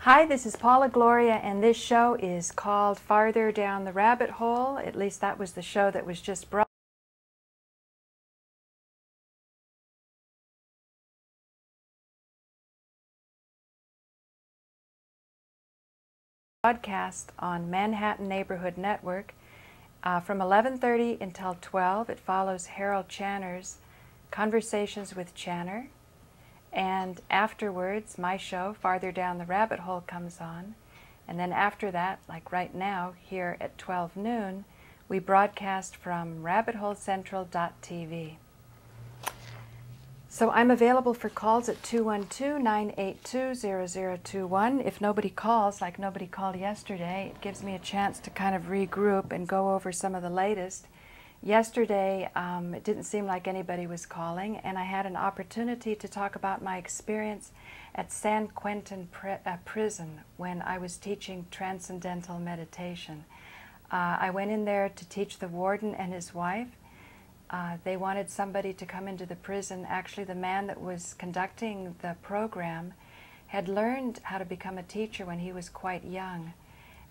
Hi, this is Paula Gloria, and this show is called Farther Down the Rabbit Hole. At least that was the show that was just broadcast on Manhattan Neighborhood Network from 11:30 until 12. It follows Harold Channer's Conversations with Channer. And afterwards, my show, Farther Down the Rabbit Hole, comes on. And then after that, like right now, here at 12 noon, we broadcast from rabbitholecentral.tv. So I'm available for calls at 212-982-0021. If nobody calls, like nobody called yesterday, it gives me a chance to kind of regroup and go over some of the latest. Yesterday, it didn't seem like anybody was calling, and I had an opportunity to talk about my experience at San Quentin prison when I was teaching Transcendental Meditation. I went in there to teach the warden and his wife. They wanted somebody to come into the prison. Actually, the man that was conducting the program had learned how to become a teacher when he was quite young.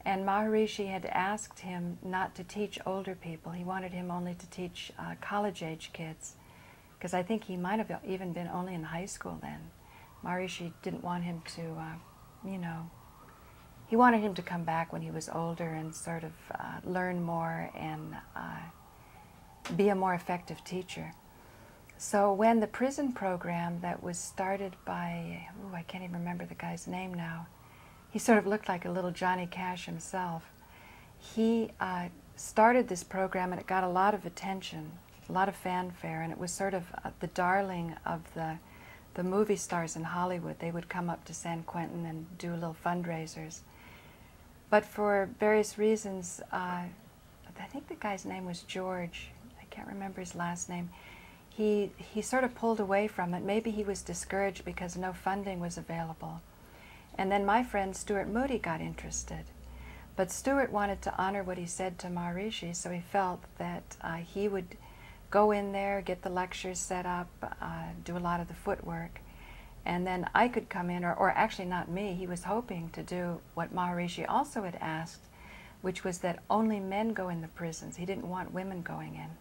And Maharishi had asked him not to teach older people. He wanted him only to teach college-age kids, because I think he might have even been only in high school then. Maharishi didn't want him to, he wanted him to come back when he was older and sort of learn more and be a more effective teacher. So when the prison program that was started by, I can't even remember the guy's name now, he sort of looked like a little Johnny Cash himself. He started this program, and it got a lot of attention, a lot of fanfare, and it was sort of the darling of the movie stars in Hollywood. They would come up to San Quentin and do little fundraisers. But for various reasons, I think the guy's name was George. I can't remember his last name. He sort of pulled away from it. Maybe he was discouraged because no funding was available. And then my friend Stuart Moody got interested. But Stuart wanted to honor what he said to Maharishi, so he felt that he would go in there, get the lectures set up, do a lot of the footwork, and then I could come in, or actually not me, he was hoping to do what Maharishi also had asked, which was that only men go in the prisons. He didn't want women going in.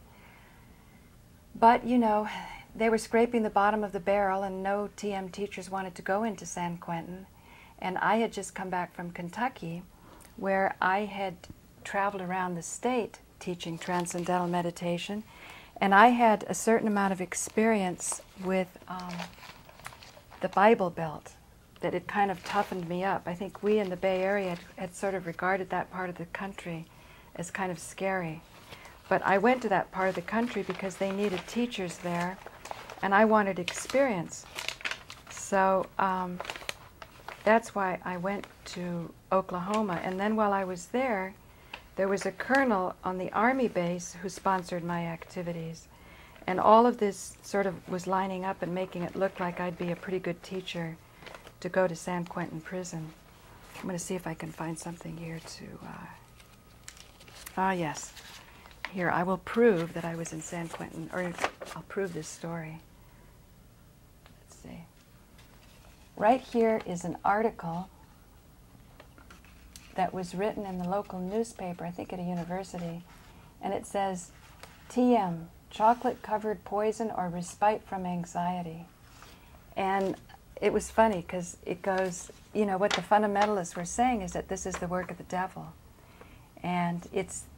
But, you know, they were scraping the bottom of the barrel, and no TM teachers wanted to go into San Quentin. And I had just come back from Kentucky, where I had traveled around the state teaching Transcendental Meditation, and I had a certain amount of experience with the Bible Belt that had kind of toughened me up. I think we in the Bay Area had sort of regarded that part of the country as kind of scary. But I went to that part of the country because they needed teachers there, and I wanted experience. So that's why I went to Oklahoma. And then while I was there, there was a colonel on the Army base who sponsored my activities. And all of this sort of was lining up and making it look like I'd be a pretty good teacher to go to San Quentin prison. I'm going to see if I can find something here to... yes. Here, I will prove that I was in San Quentin, or I'll prove this story. Let's see. Right here is an article that was written in the local newspaper, I think at a university, and it says, TM, chocolate-covered poison or respite from anxiety. And it was funny because it goes, you know, what the fundamentalists were saying is that this is the work of the devil. And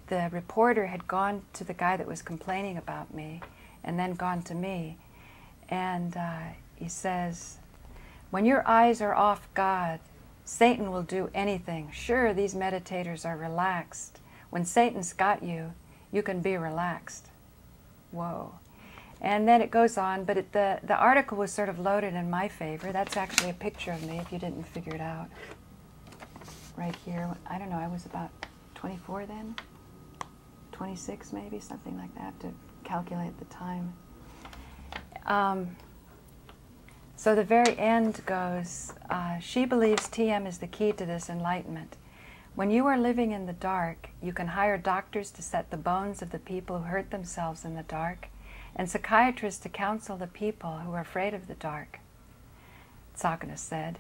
the reporter had gone to the guy that was complaining about me and then gone to me. And he says, when your eyes are off God, Satan will do anything. Sure, these meditators are relaxed. When Satan's got you, you can be relaxed. Whoa. And then it goes on, but the article was sort of loaded in my favor. That's actually a picture of me, if you didn't figure it out. Right here. I don't know, I was about 24 then? 26 maybe, something like that. I have to calculate the time. So the very end goes, she believes TM is the key to this enlightenment. When you are living in the dark, you can hire doctors to set the bones of the people who hurt themselves in the dark, and psychiatrists to counsel the people who are afraid of the dark, Sakana said.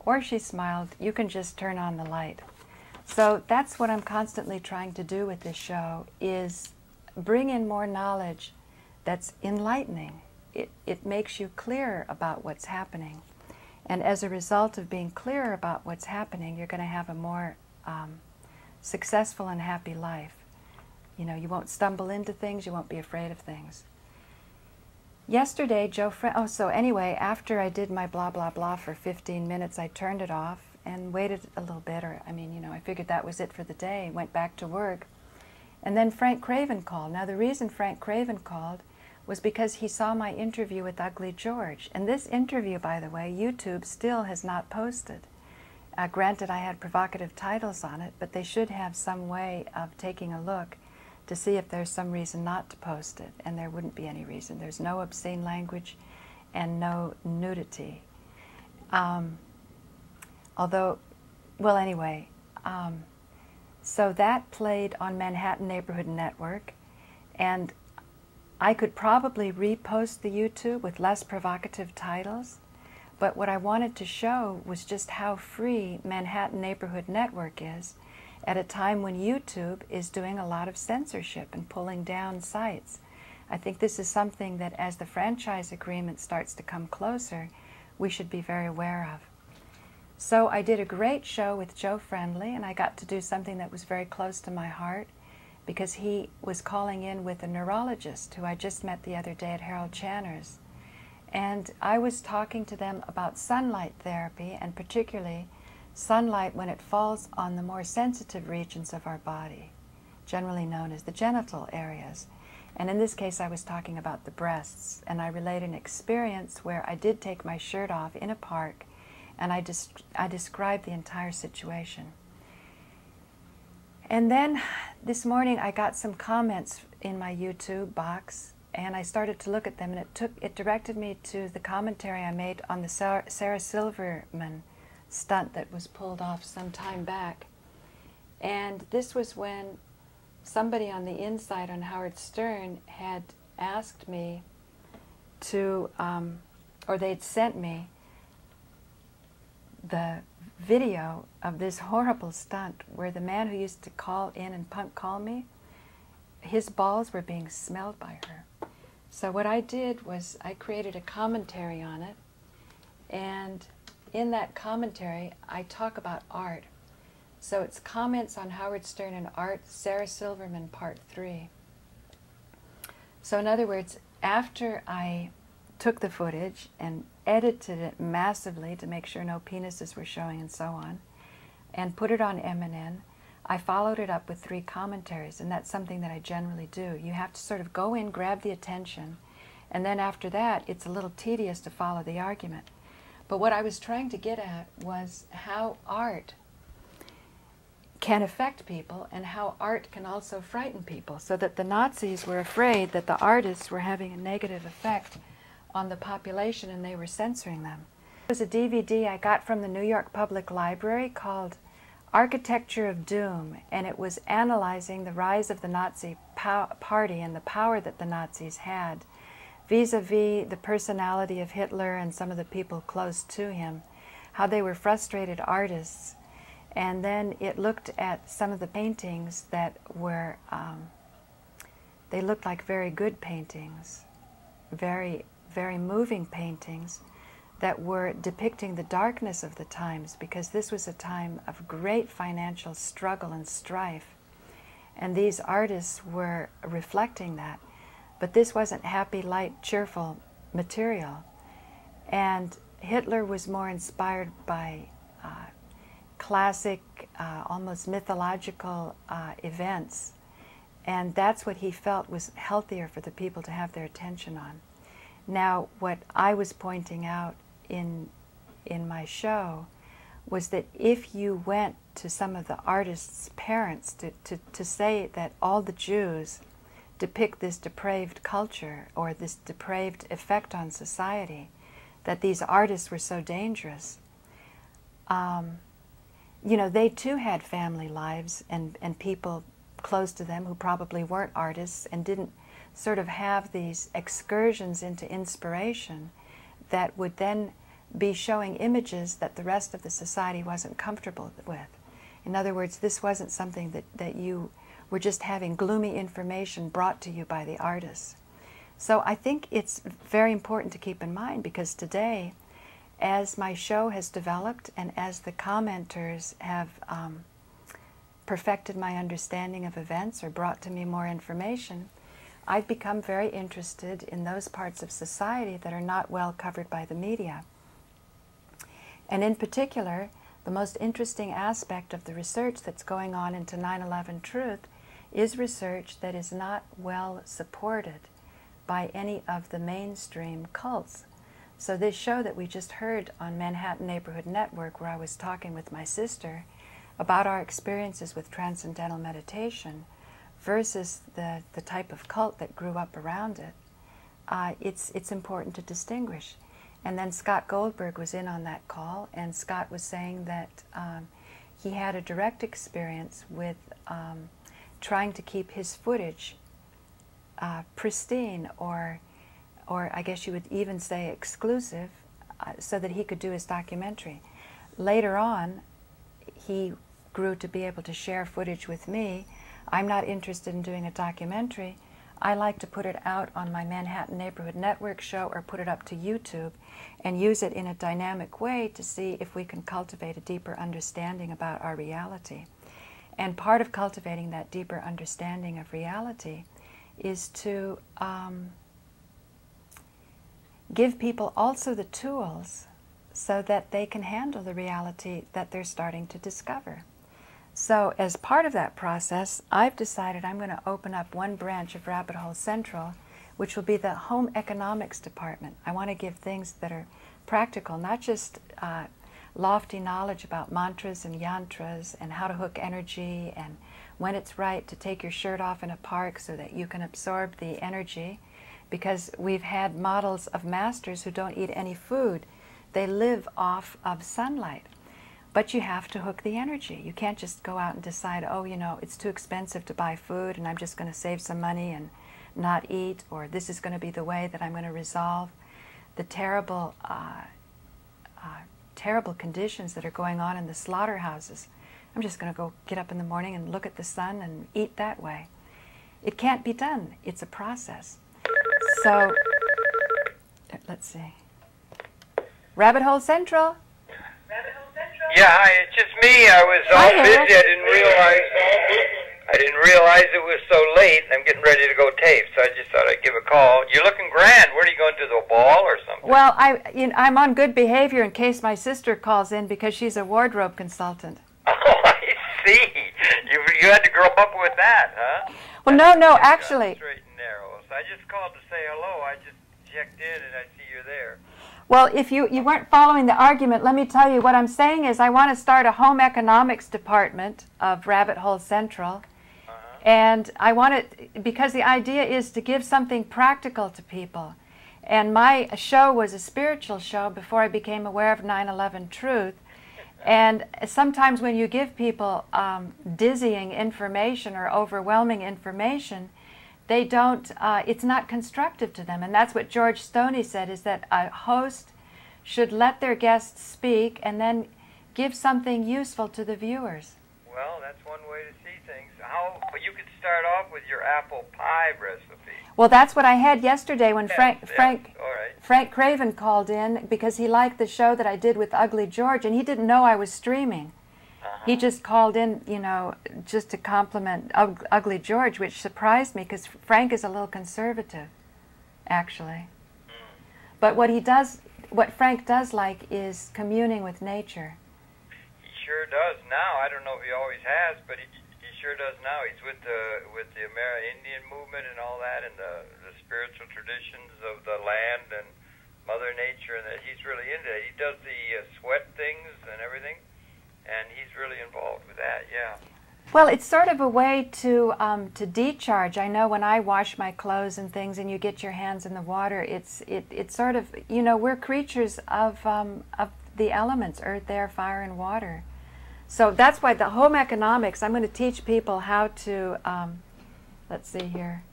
or she smiled, you can just turn on the light. So that's what I'm constantly trying to do with this show, is bring in more knowledge that's enlightening. It makes you clearer about what's happening. And as a result of being clearer about what's happening, you're going to have a more successful and happy life. You know, you won't stumble into things, you won't be afraid of things. Yesterday, so anyway, after I did my blah, blah, blah for 15 minutes, I turned it off and waited a little bit, or, I mean, you know, I figured that was it for the day, went back to work. And then Frank Craven called. Now, the reason Frank Craven called was because he saw my interview with Ugly George. And this interview, by the way, YouTube still has not posted. Granted, I had provocative titles on it, but they should have some way of taking a look to see if there's some reason not to post it, and there wouldn't be any reason. There's no obscene language and no nudity. Although, well, anyway, so that played on Manhattan Neighborhood Network, and I could probably repost the YouTube with less provocative titles, but what I wanted to show was just how free Manhattan Neighborhood Network is at a time when YouTube is doing a lot of censorship and pulling down sites. I think this is something that as the franchise agreement starts to come closer, we should be very aware of. So I did a great show with Joe Friendly, and I got to do something that was very close to my heart, because he was calling in with a neurologist who I just met the other day at Harold Channer's. And I was talking to them about sunlight therapy, and particularly sunlight when it falls on the more sensitive regions of our body, generally known as the genital areas. And in this case, I was talking about the breasts, and I related an experience where I did take my shirt off in a park, and I described the entire situation. And then this morning I got some comments in my YouTube box, and I started to look at them, and it directed me to the commentary I made on the Sarah Silverman stunt that was pulled off some time back. And this was when somebody on the inside on Howard Stern had asked me to, or they'd sent me the video of this horrible stunt where the man who used to call in and call me, his balls were being smelled by her. So what I did was I created a commentary on it, and in that commentary I talk about art. So it's comments on Howard Stern and art, Sarah Silverman, part 3. So in other words, after I took the footage and edited it massively to make sure no penises were showing and so on, and put it on MNN, I followed it up with 3 commentaries, and that's something that I generally do. You have to sort of go in, grab the attention, and then after that it's a little tedious to follow the argument. But what I was trying to get at was how art can affect people and how art can also frighten people, so that the Nazis were afraid that the artists were having a negative effect on the population and they were censoring them. It was a DVD I got from the New York Public Library called Architecture of Doom, and it was analyzing the rise of the Nazi party and the power that the Nazis had vis-a-vis the personality of Hitler and some of the people close to him, how they were frustrated artists. And then it looked at some of the paintings that were, they looked like very good paintings, very moving paintings that were depicting the darkness of the times, because this was a time of great financial struggle and strife. And these artists were reflecting that. But this wasn't happy, light, cheerful material. And Hitler was more inspired by classic, almost mythological events. And that's what he felt was healthier for the people to have their attention on. Now, what I was pointing out in my show was that if you went to some of the artists' parents to say that all the Jews depict this depraved culture or this depraved effect on society, that these artists were so dangerous, you know, they too had family lives and people close to them who probably weren't artists and didn't sort of have these excursions into inspiration that would then be showing images that the rest of the society wasn't comfortable with. In other words, this wasn't something that you were just having gloomy information brought to you by the artists. So I think it's very important to keep in mind, because today, as my show has developed and as the commenters have perfected my understanding of events or brought to me more information, I've become very interested in those parts of society that are not well covered by the media. And in particular, the most interesting aspect of the research that's going on into 9/11 truth is research that is not well supported by any of the mainstream cults. So this show that we just heard on Manhattan Neighborhood Network, where I was talking with my sister about our experiences with Transcendental Meditation versus the type of cult that grew up around it, it's important to distinguish. And then Scott Goldberg was in on that call, and Scott was saying that he had a direct experience with trying to keep his footage pristine, or I guess you would even say exclusive, so that he could do his documentary. Later on, he grew to be able to share footage with me. I'm not interested in doing a documentary. I like to put it out on my Manhattan Neighborhood Network show or put it up to YouTube and use it in a dynamic way to see if we can cultivate a deeper understanding about our reality. And part of cultivating that deeper understanding of reality is to give people also the tools so that they can handle the reality that they're starting to discover. So as part of that process, I've decided I'm going to open up one branch of Rabbit Hole Central, which will be the home economics department. I want to give things that are practical, not just lofty knowledge about mantras and yantras and how to hook energy and when it's right to take your shirt off in a park so that you can absorb the energy, because we've had models of masters who don't eat any food. They live off of sunlight. But you have to hook the energy. You can't just go out and decide, oh, you know, it's too expensive to buy food and I'm just going to save some money and not eat, or this is going to be the way that I'm going to resolve the terrible, terrible conditions that are going on in the slaughterhouses. I'm just going to go get up in the morning and look at the sun and eat that way. It can't be done. It's a process. So, let's see. Rabbit Hole Central. Yeah, hi, it's just me. I was all busy. I didn't realize it was so late. I'm getting ready to go tape, so I just thought I'd give a call. You're looking grand. Where are you going, to the ball or something? Well, I'm on good behavior in case my sister calls in, because she's a wardrobe consultant. Oh, I see. You had to grow up with that, huh? Well, no, actually. Straight and narrow. So I just called to say hello. I just checked in and I see you're there. Well, if you weren't following the argument, let me tell you what I'm saying is I want to start a home economics department of Rabbit Hole Central. And I want it because the idea is to give something practical to people. And my show was a spiritual show before I became aware of 9/11 truth. And sometimes when you give people dizzying information or overwhelming information, they don't, it's not constructive to them. And that's what George Stoney said, is that a host should let their guests speak and then give something useful to the viewers. Well, that's one way to see things. But you could start off with your apple pie recipe. Well, that's what I had yesterday when Frank All right. Craven called in, because he liked the show that I did with Ugly George, and he didn't know I was streaming. He just called in, you know, just to compliment Ugly George, which surprised me, because Frank is a little conservative, actually. But what Frank does like is communing with nature. He sure does now. I don't know if he always has, but he sure does now. He's with the Indian movement and all that, and the spiritual traditions of the land and Mother Nature, and that he's really into it. He does the sweat things and everything. And he's really involved with that, yeah. Well, it's sort of a way to decharge. I know when I wash my clothes and things, and you get your hands in the water, it's sort of, you know, we're creatures of the elements, earth, air, fire, and water. So that's why the home economics, I'm going to teach people how to, let's see here,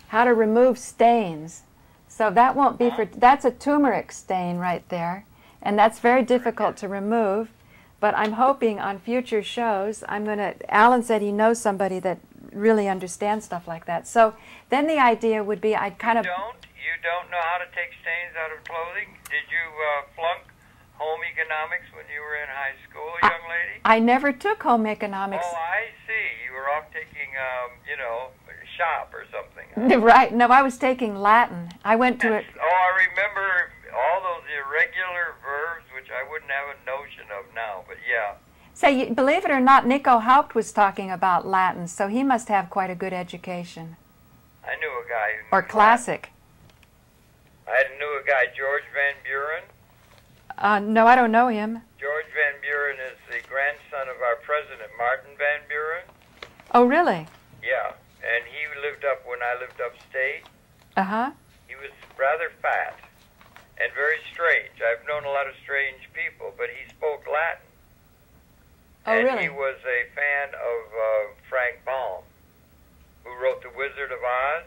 how to remove stains. So that won't be for, that's a turmeric stain right there. And that's very difficult to remove. But I'm hoping on future shows, Alan said he knows somebody that really understands stuff like that. So then the idea would be I'd kind of... You don't know how to take stains out of clothing? Did you flunk home economics when you were in high school, young lady? I never took home economics. Oh, I see. You were off taking, shop or something. Right. No, I was taking Latin. I went to it. Oh, I remember all those irregular verbs, which I wouldn't have a notion of now, but yeah. Say, believe it or not, Nico Haupt was talking about Latin, so he must have quite a good education. I knew a guy who knew or classic. Latin. I knew a guy, George Van Buren. No, I don't know him. George Van Buren is the grandson of our president, Martin Van Buren. Oh, really? Yeah, and he lived up when I lived upstate. Uh-huh. He was rather fat and very strange. I've known a lot of strange people, but he spoke Latin. Oh, and really? He was a fan of Frank Baum, who wrote The Wizard of Oz.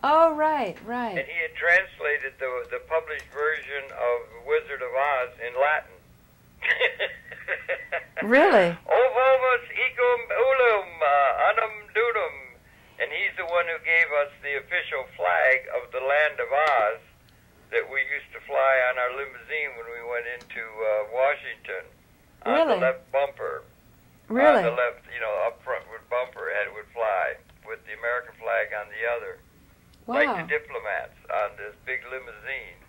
Oh, right, right. And he had translated the published version of The Wizard of Oz in Latin. Really? Ovovus ecum ulum unum dudum. And he's the one who gave us the official flag of the land of Oz that we used to fly on our limousine when we went into Washington. On Really? the left bumper. Really? On the left, up front bumper would fly with the American flag on the other. Wow. Like the diplomats on this big limousine.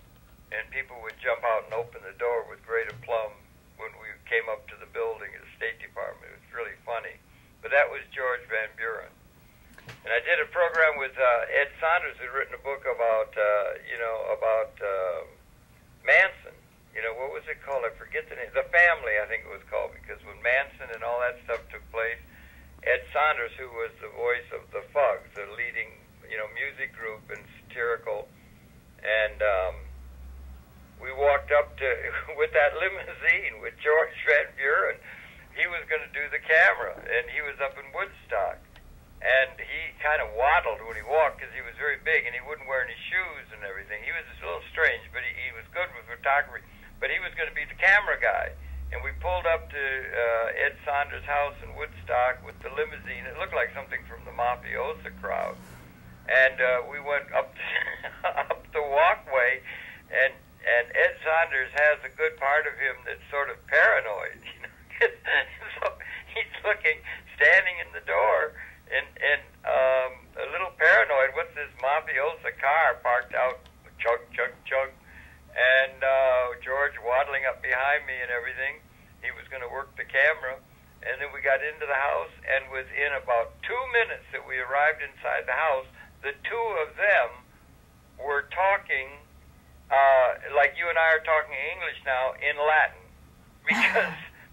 And people would jump out and open the door with great aplomb when we came up to the building at the State Department. It was really funny. But that was George Van Buren. And I did a program with Ed Saunders, who'd written a book about Manson. What was it called? I forget the name. The Family, I think it was called, because when Manson and all that stuff took place, Ed Saunders, who was the voice of the Fugs, the leading, music group in satirical, and we walked up to with that limousine with George Van Buren. He was going to do the camera, and he was up in Woodstock. And he kind of waddled when he walked because he was very big, and he wouldn't wear any shoes and everything. He was a little strange, but he was good with photography. But he was going to be the camera guy. And we pulled up to Ed Saunders' house in Woodstock with the limousine. It looked like something from the mafiosa crowd. And we went up up the walkway, and Ed Saunders has a good part of him that's sort of paranoid. So he's looking, standing in the door, and a little paranoid. What's this mafiosa car parked out? Chug, chug, chug. And George waddling up behind me and everything. He was going to work the camera. And then we got into the house, and within about 2 minutes that we arrived inside the house, the two of them were talking, like you and I are talking English now, in Latin.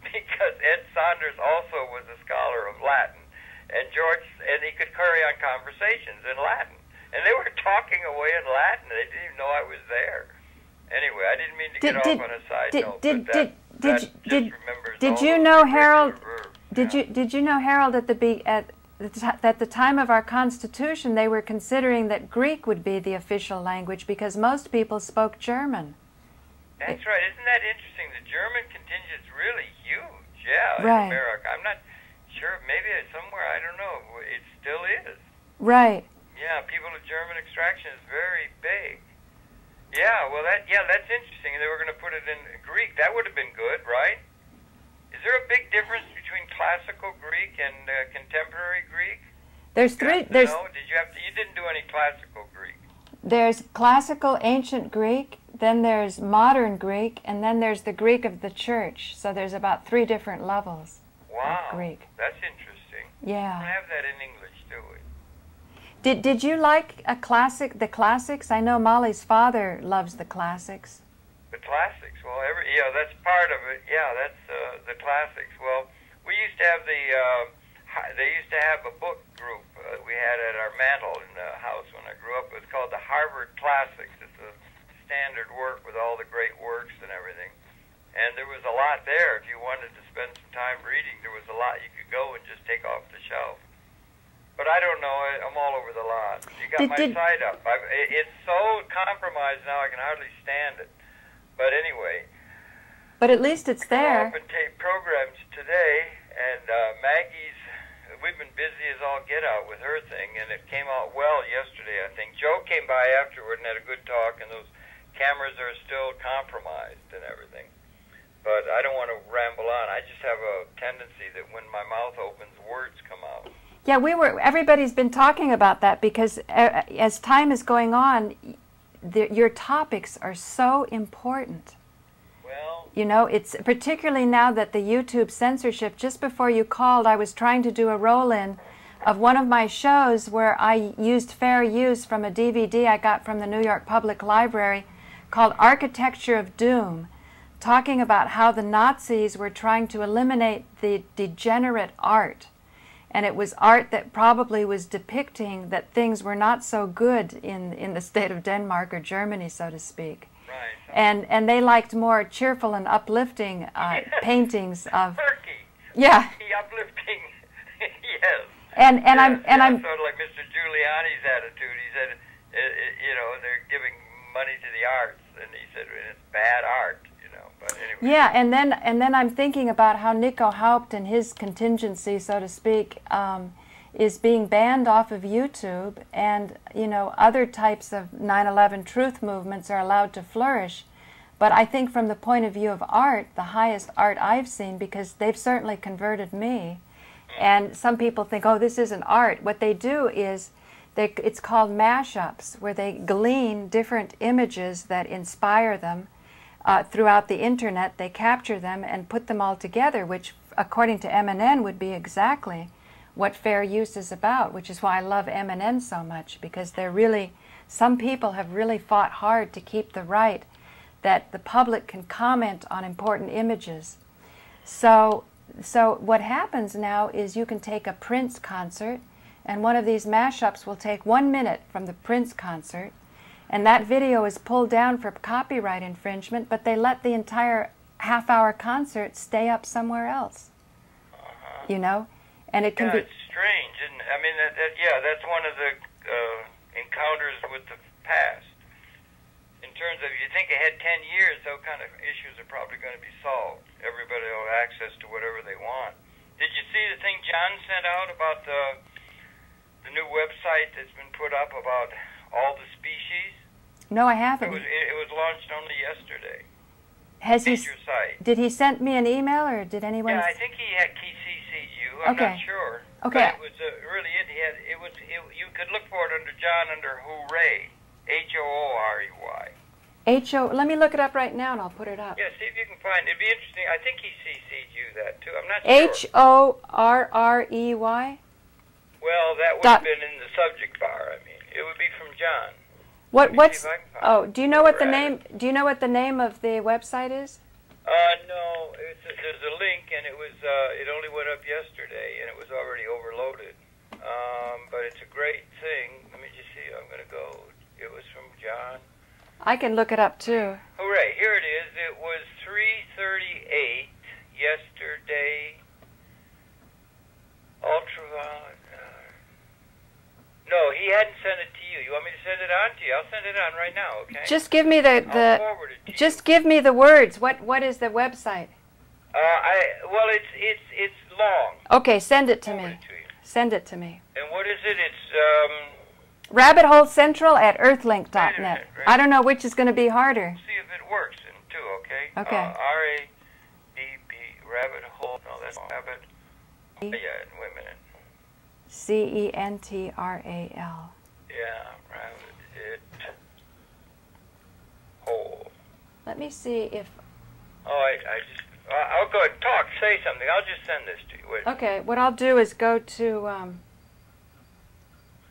Because Ed Saunders also was a scholar of Latin. And he could carry on conversations in Latin. And they were talking away in Latin. They didn't even know I was there. Anyway, I didn't mean to get off on a side note. Did you know, Harold? Did you know, Harold, at the time of our Constitution, they were considering that Greek would be the official language because most people spoke German. That's right. Isn't that interesting? The German contingent's really huge. Yeah, right. In America. I'm not sure. Maybe somewhere, I don't know. It still is. Right. Yeah, people of German extraction is very big. Yeah, well, that's interesting. They were going to put it in Greek. That would have been good, right? Is there a big difference between classical Greek and contemporary Greek? There's three. There's. You didn't do any classical Greek. There's classical ancient Greek, then there's modern Greek, and then there's the Greek of the Church. So there's about 3 different levels of Greek. That's interesting. Yeah. We don't have that in English, do we? Did you like the classics? I know Molly's father loves the classics. The classics. Well, that's part of it. Yeah, that's the classics. Well, we used to have they used to have a book group we had at our mantle in the house when I grew up. It was called the Harvard Classics. It's a standard work with all the great works and everything. And there was a lot there. If you wanted to spend some time reading, there was a lot you could go and just take off the shelf. But I don't know. I'm all over the lot. You got my site up. It's so compromised now I can hardly stand it. But anyway, But at least it's there. Open tape programs today, and Maggie's, we've been busy as all get out with her thing, and it came out well yesterday, I think. Joe came by afterward and had a good talk, and those cameras are still compromised and everything. But I don't want to ramble on. I just have a tendency that when my mouth opens, words come out. Yeah, everybody's been talking about that because as time is going on, your topics are so important. Well, you know, it's particularly now that the YouTube censorship, just before you called, I was trying to do a roll-in of one of my shows where I used fair use from a DVD I got from the New York Public Library called Architecture of Doom, talking about how the Nazis were trying to eliminate the degenerate art. And it was art that probably was depicting that things were not so good in the state of Denmark or Germany, so to speak. right. And they liked more cheerful and uplifting paintings of... Turkey. Yeah. Uplifting. Yes. And yes, I'm sort of like Mr. Giuliani's attitude. He said, you know, they're giving money to the arts, and he said it's bad art. But anyway. Yeah, and then I'm thinking about how Nico Haupt and his contingency, so to speak, is being banned off of YouTube, and you know, other types of 9/11 truth movements are allowed to flourish. But I think from the point of view of art, the highest art I've seen, because they've certainly converted me, and some people think, oh, this isn't art. What they do is, it's called mashups, where they glean different images that inspire them. Throughout the internet, they capture them and put them all together, which, according to MNN, would be exactly what fair use is about, which is why I love MNN so much, because they're really, some people have really fought hard to keep the right that the public can comment on important images. So what happens now is you can take a Prince concert, and one of these mashups will take 1 minute from the Prince concert, and that video is pulled down for copyright infringement, but they let the entire half-hour concert stay up somewhere else. You know? And it can be... It's strange, isn't it? I mean, yeah, that's one of the encounters with the past. In terms of, you think ahead 10 years, those kind of issues are probably going to be solved. Everybody will have access to whatever they want. Did you see the thing John sent out about the new website that's been put up about all the species? No, I haven't. It was launched only yesterday. Has he? Your site. Did he send me an email, or did anyone? Yeah, I think he CC'd you. I'm not sure. Okay. But it was really you could look for it under John under Hooray, HOOREY. Let me look it up right now, and I'll put it up. Yeah, see if you can find it. It'd be interesting. I think he CC'd you that too. I'm not sure. HORREY. Well, that would have been in the subject bar. I mean, it would be from John. What's? Oh, do you know what the name? Do you know what the name of the website is? No. There's a link, and it was. It only went up yesterday, and it was already overloaded. But it's a great thing. Let me just see. I'm going to go. It was from John. I can look it up too. Hooray! Here it is. It was 3:38 yesterday. Ultraviolet. No, he hadn't sent it to you. You want me to send it on to you? I'll send it on right now, okay? Just give me I'll forward it to you. Just give me the words. What is the website? Well, it's long. Okay, send it to me. Forward it to you. Send it to me. And what is it? It's Rabbit Hole Central at earthlink.net. I don't know which is going to be harder. See if it works in too, okay? Okay. RABB Rabbit Hole. No, that's Rabbit. Yeah, wait a minute. CENTRAL. Yeah, Rabbit Hole. Let me see if... Oh, I'll go ahead. Talk, say something. I'll just send this to you. Wait. Okay, what I'll do is go to...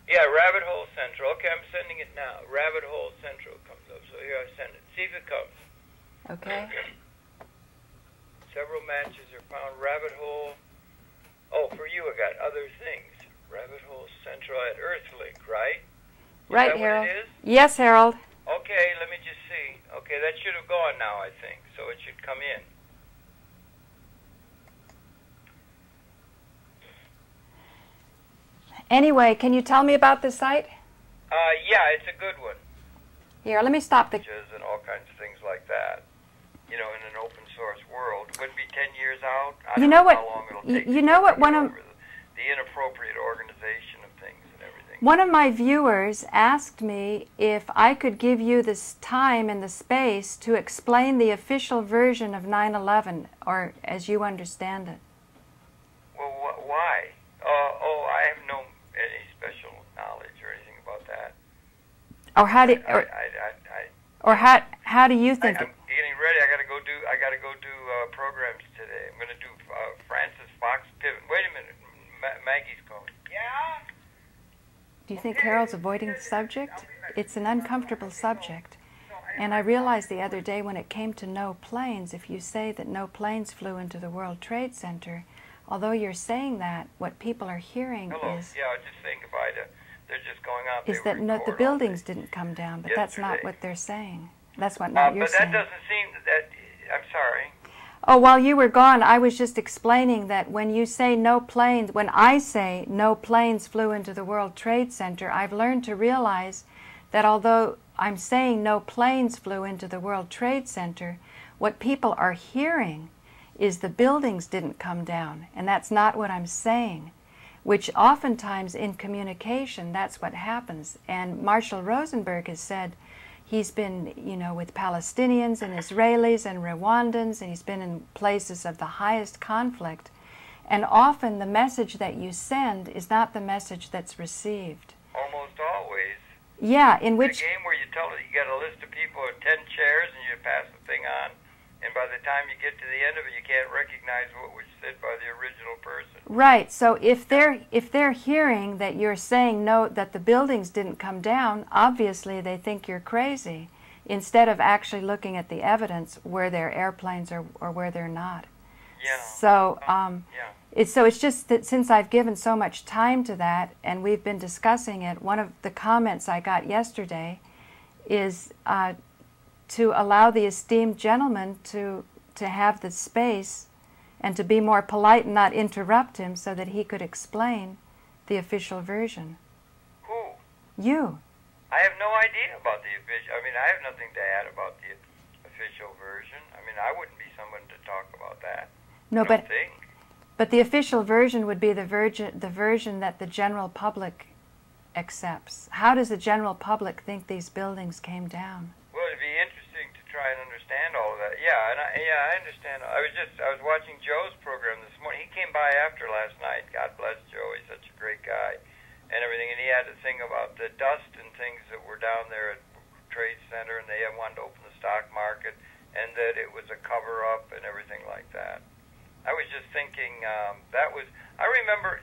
Yeah, Rabbit Hole Central. Okay, I'm sending it now. Rabbit Hole Central comes up. So here I send it. See if it comes. Okay. Several matches are found. Rabbit Hole. Oh, for you I got other things. Rabbit Hole Central at Earthlink, right? Right, is that Harold. what it is? Yes, Harold. Okay, let me just see. Okay, that should have gone now, I think. So it should come in. Anyway, can you tell me about the site? Yeah, it's a good one. Here, let me stop the... And all kinds of things like that. you know, in an open source world. It wouldn't be 10 years out. I You don't know know what? how long it'll take You to know what? get over the inappropriate organization of things and everything. One of my viewers asked me if I could give you this time and the space to explain the official version of 9/11, or as you understand it. Well, why? I have no any special knowledge or anything about that. Or how do how do you think I'm getting ready. I got to go do programs today. I'm going to do Francis Fox Piven. Wait a minute. Maggie's calling. Yeah. Do you think Harold's avoiding the subject? It's an uncomfortable subject. And I realized the other day when it came to no planes, if you say that no planes flew into the World Trade Center, although you're saying that, what people are hearing is... Yeah, I was just saying goodbye to... They're just going out. Is that no, the buildings didn't come down, but that's not what they're saying. That's what not you're saying. But that doesn't seem... I'm sorry. Oh, while you were gone, I was just explaining that when you say no planes, when I say no planes flew into the World Trade Center, I've learned to realize that although I'm saying no planes flew into the World Trade Center, what people are hearing is the buildings didn't come down, and that's not what I'm saying, which oftentimes in communication, that's what happens. And Marshall Rosenberg has said, he's been, you know, with Palestinians and Israelis and Rwandans, and he's been in places of the highest conflict. And often the message that you send is not the message that's received. Almost always. Yeah, in which... The game where you tell it, you got a list of people with 10 chairs and you pass the thing on, and by the time you get to the end of it, you can't recognize what was said by the original person. Right. So if they're hearing that you're saying no, that the buildings didn't come down, obviously they think you're crazy, instead of actually looking at the evidence where there are airplanes or where they're not. Yeah. So yeah. it's just that since I've given so much time to that and we've been discussing it, one of the comments I got yesterday is to allow the esteemed gentleman to have the space and to be more polite and not interrupt him so that he could explain the official version. Who? You. I have no idea about the official. I mean, I have nothing to add about the official version. I mean, I wouldn't be someone to talk about that. No, I don't think. But the official version would be the version that the general public accepts. How does the general public think these buildings came down? Well, it'd be interesting to try and understand all of that. Yeah, and I understand. I was watching Joe's program this morning. He came by after last night. God bless Joe. He's such a great guy, and everything. And he had to thing about the dust and things that were down there at Trade Center, and they wanted to open the stock market, and that it was a cover-up and everything like that. I was just thinking that was. I remember.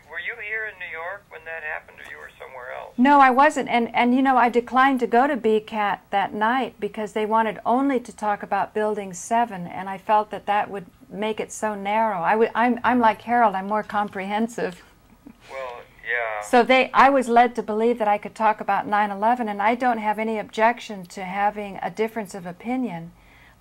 Were you here in New York when that happened, or you were somewhere else? No, I wasn't. And you know, I declined to go to BCAT that night because they wanted only to talk about Building 7, and I felt that that would make it so narrow. I'm like Harold. I'm more comprehensive. Well, yeah. So I was led to believe that I could talk about 9/11, and I don't have any objection to having a difference of opinion.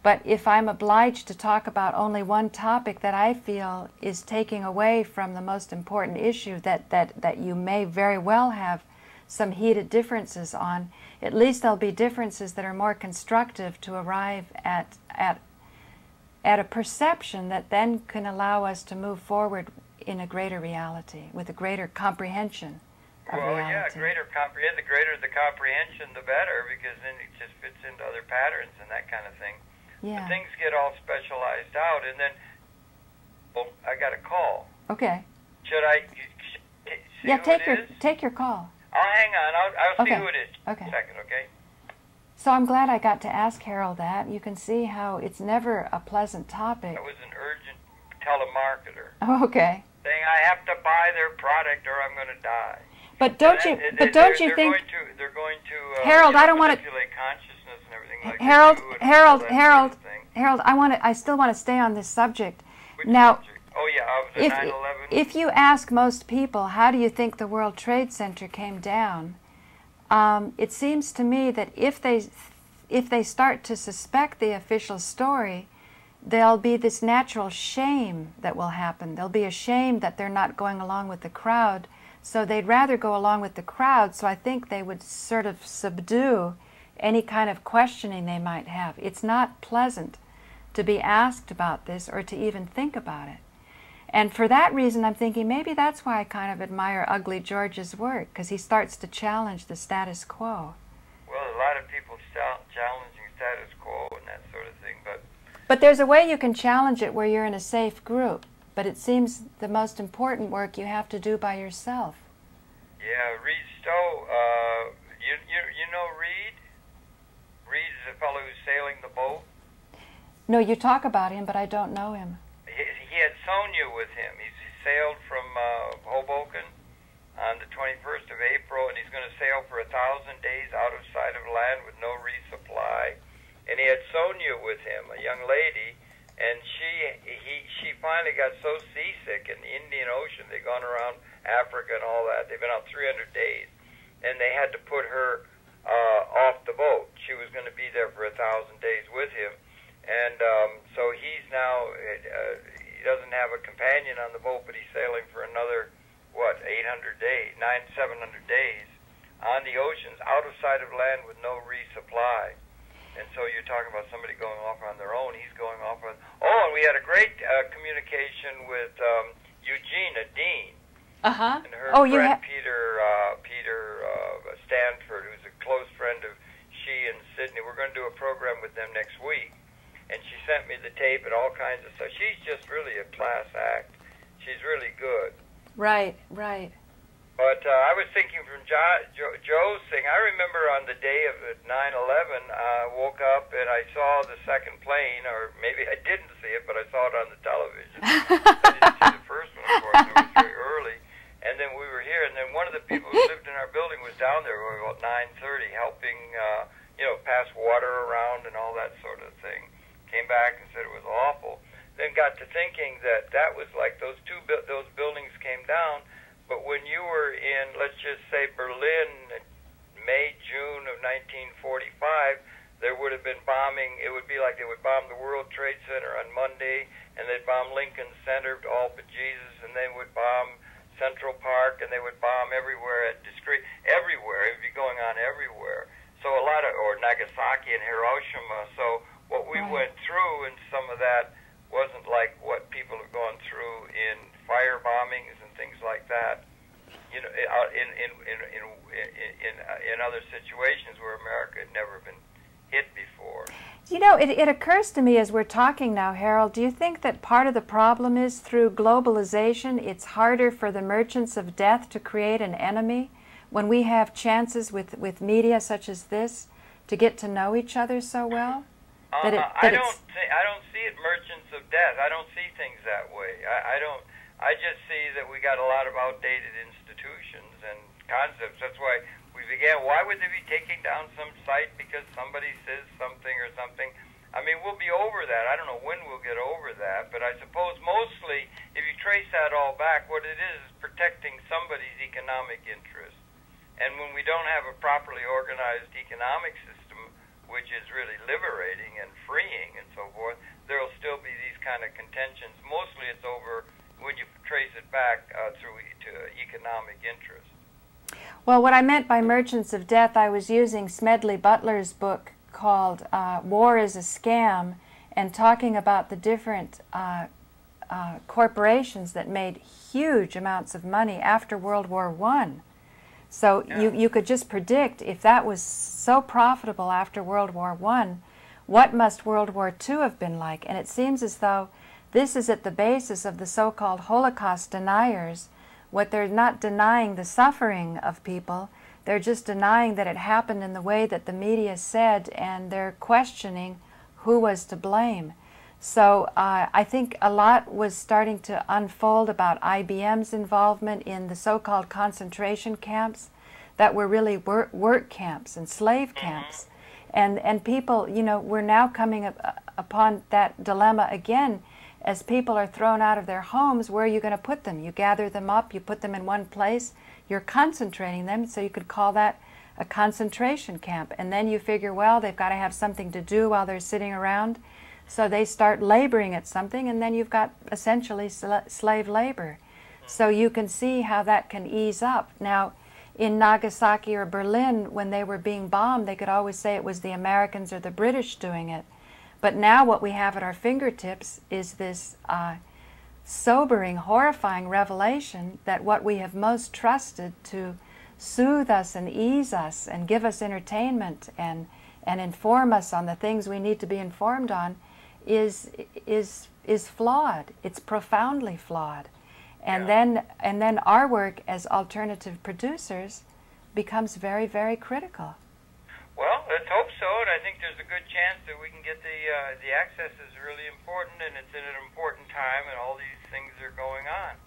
But if I'm obliged to talk about only one topic that I feel is taking away from the most important issue that you may very well have some heated differences on, at least there'll be differences that are more constructive to arrive at a perception that then can allow us to move forward in a greater reality, with a greater comprehension of reality. Yeah, the greater the comprehension, the better, because then it just fits into other patterns and that kind of thing. Yeah. But things get all specialized out, and then, well, I got a call. Okay. Should I see who take your call. I'll hang on. I'll see Okay. who it is. Okay. A second, okay? So I'm glad I got to ask Harold that. You can see how it's never a pleasant topic. I was an urgent telemarketer. Oh, okay. Saying I have to buy their product or I'm going to die. But don't you think? They're going to Harold, I don't want to manipulate consciousness and everything like Harold, that. Harold, I still want to stay on this subject. Which now, subject? Oh yeah, of the 9/11. If you ask most people, how do you think the World Trade Center came down? It seems to me that if they start to suspect the official story, there'll be this natural shame that will happen. There'll be a shame that they're not going along with the crowd, so they'd rather go along with the crowd, so I think they would sort of subdue any kind of questioning they might have. It's not pleasant to be asked about this or to even think about it. And for that reason, I'm thinking maybe that's why I kind of admire Ugly George's work, because he starts to challenge the status quo. Well, a lot of people challenging status quo and that sort of thing, but there's a way you can challenge it where you're in a safe group. But it seems the most important work you have to do by yourself. Yeah, Reed Stowe, you know Reed? Reed is the fellow who's sailing the boat. No, you talk about him, but I don't know him. He had Sonia with him. He sailed from Hoboken on the 21st of April, and he's going to sail for 1,000 days out of sight of land with no resupply. And he had Sonia with him, a young lady, and she finally got so seasick in the Indian Ocean. They'd gone around Africa and all that. They've been out 300 days, and they had to put her off the boat. She was going to be there for 1,000 days with him. And so he's now, he doesn't have a companion on the boat, but he's sailing for another, 800 days, 700 days on the oceans, out of sight of land with no resupply. And so you're talking about somebody going off on their own. He's going off on... Oh, and we had a great communication with Eugenia Dean. Uh-huh. And her friend Peter Stanford, who's a close friend of she and Sydney. We're going to do a program with them next week. And she sent me the tape and all kinds of stuff. She's just really a class act. She's really good. Right, right. But I was thinking from Joe's thing, I remember on the day of 9/11, I woke up and I saw the second plane, or maybe I didn't see it, but I saw it on the television. I didn't see the first one, of course. It was very early. And then we were here, and then one of the people who lived in our building was down there about 9:30 helping, pass water around and all that sort of thing. Came back and said it was awful. Then got to thinking that was like those buildings came down. But when you were in, let's just say, Berlin, May, June of 1945, there would have been bombing. It would be like they would bomb the World Trade Center on Monday, and they'd bomb Lincoln Center, all but Jesus, and they would bomb Central Park, and they would bomb everywhere everywhere. It would be going on everywhere. So a lot of, or Nagasaki and Hiroshima. So what we went through, and some of that wasn't like what people have gone through in fire bombings and things like that, in other situations where America had never been hit before. It occurs to me as we're talking now, Harold, do you think that part of the problem is through globalization, it's harder for the merchants of death to create an enemy when we have chances with media such as this to get to know each other so well? I don't see it merchants of death. I don't see things that way. I just see that we got a lot of outdated institutions and concepts. That's why we began. Why would they be taking down some site because somebody says something or something? I mean, we'll be over that. I don't know when we'll get over that, but I suppose mostly, if you trace that all back, what it is protecting somebody's economic interest. And when we don't have a properly organized economic system, which is really liberating and freeing and so forth, there will still be these kind of contentions. Mostly it's over when you trace it back through to economic interest. Well, what I meant by merchants of death, I was using Smedley Butler's book called War is a Scam, and talking about the different corporations that made huge amounts of money after World War I. So you could just predict if that was so profitable after World War I, what must World War II have been like? And it seems as though this is at the basis of the so-called Holocaust deniers. What they're not denying the suffering of people, they're just denying that it happened in the way that the media said, and they're questioning who was to blame. So I think a lot was starting to unfold about IBM's involvement in the so-called concentration camps that were really work camps and slave camps. And people, we're now coming upon that dilemma again. As people are thrown out of their homes, where are you going to put them? You gather them up, you put them in one place, you're concentrating them, so you could call that a concentration camp. And then you figure, well, they've got to have something to do while they're sitting around, so they start laboring at something, and then you've got essentially slave labor. So you can see how that can ease up. Now, in Nagasaki or Berlin, when they were being bombed, they could always say it was the Americans or the British doing it. But now what we have at our fingertips is this sobering, horrifying revelation that what we have most trusted to soothe us and ease us and give us entertainment and inform us on the things we need to be informed on is flawed. It's profoundly flawed. And then our work as alternative producers becomes very, very critical. Well, let's hope so, and I think there's a good chance that we can get the access is really important, and it's in an important time, and all these things are going on.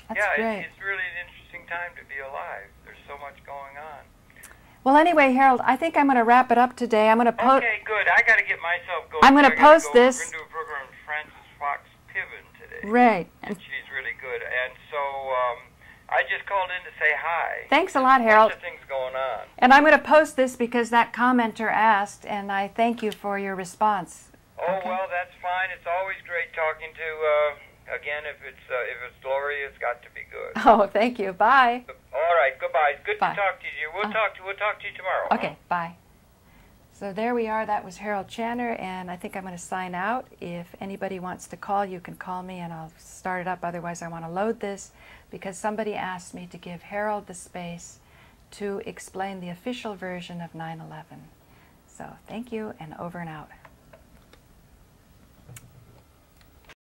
That's great. It's really an interesting time to be alive. There's so much going on. Well, anyway, Harold, I think I'm going to wrap it up today. I'm going to post. Okay, good. I got to get myself going. I'm going to post this. We're going to do a program with Frances Fox Piven today. Right. And she's really good, and so I just called in to say hi. Thanks a lot, Harold. There's a bunch of things going on. And I'm going to post this because that commenter asked, and I thank you for your response. Oh, okay. Well, that's fine. It's always great talking to, again, if it's Lori, it's got to be good. Oh, thank you. Bye. All right, goodbye. Good Bye. to talk to you. We'll talk to you tomorrow. Okay, bye. So there we are. That was Harold Channer, and I think I'm going to sign out. If anybody wants to call, you can call me, and I'll start it up. Otherwise, I want to load this because somebody asked me to give Harold the space to explain the official version of 9/11. So thank you, and over and out.